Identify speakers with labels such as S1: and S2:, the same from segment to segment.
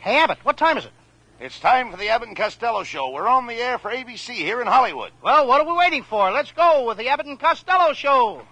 S1: Hey, Abbott, what time is it?
S2: It's time for the Abbott and Costello show. We're on the air for ABC here in Hollywood.
S1: Well, what are we waiting for? Let's go with the Abbott and Costello show.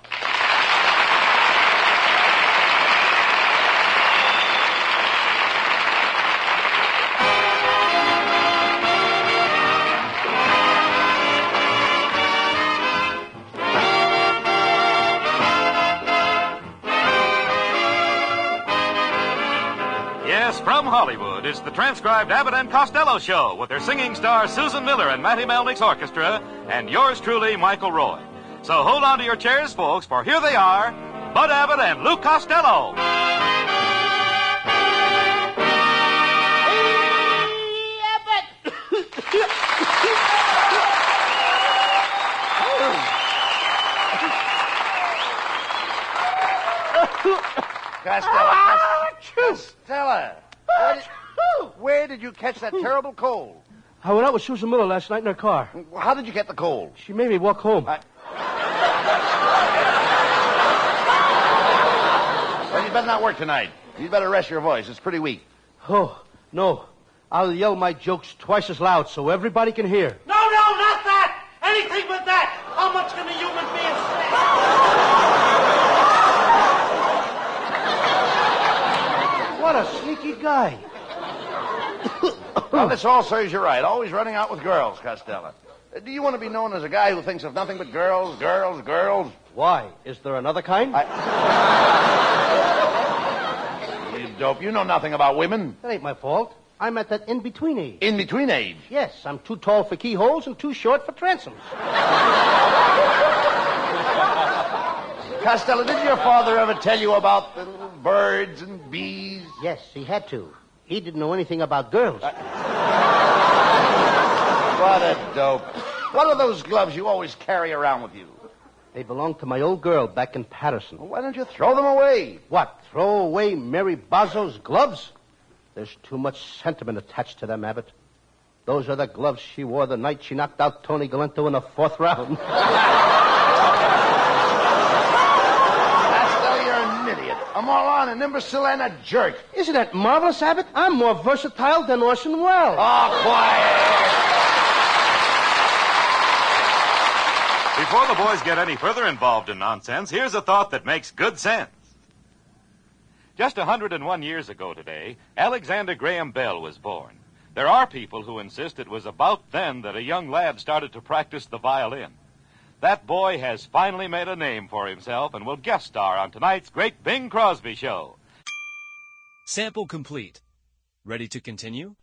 S3: Yes, from Hollywood, it's the transcribed Abbott and Costello show with their singing stars Susan Miller and Matty Melnick's orchestra and yours truly, Michael Roy. So hold on to your chairs, folks, for here they are, Bud Abbott and Lou Costello.
S1: Hey, Abbott!
S2: Costello. Where did you catch that terrible cold?
S4: I went out with Susan Miller last night in her car.
S2: How did you get the cold?
S4: She made me walk home.
S2: Well, you better not work tonight. You better rest your voice. It's pretty weak.
S4: Oh, no. I'll yell my jokes twice as loud so everybody can hear.
S5: No, not that! Anything but that! How much can a human being say?
S4: What a sneaky guy.
S2: Well, this all serves you right. Always running out with girls, Costello. Do you want to be known as a guy who thinks of nothing but girls, girls, girls?
S4: Why? Is there another kind?
S2: You dope. You know nothing about women.
S4: That ain't my fault. I'm at that in-between age.
S2: In-between age?
S4: Yes, I'm too tall for keyholes and too short for transoms.
S2: Costello, did your father ever tell you about the little birds and bees?
S4: Yes, he had to. He didn't know anything about girls.
S2: What a dope. What are those gloves you always carry around with you?
S4: They belonged to my old girl back in Patterson.
S2: Well, why don't you throw them away?
S4: What, throw away Mary Bozzo's gloves? There's too much sentiment attached to them, Abbott. Those are the gloves she wore the night she knocked out Tony Galento in the 4th round.
S2: Costello, you're an idiot. A moron, an imbecile, and a jerk.
S4: Isn't that marvelous, Abbott? I'm more versatile than Orson Welles.
S2: Oh, quiet.
S3: Before the boys get any further involved in nonsense, here's a thought that makes good sense. Just 101 years ago today, Alexander Graham Bell was born. There are people who insist it was about then that a young lad started to practice the violin. That boy has finally made a name for himself and will guest star on tonight's great Bing Crosby show.
S6: Sample complete. Ready to continue?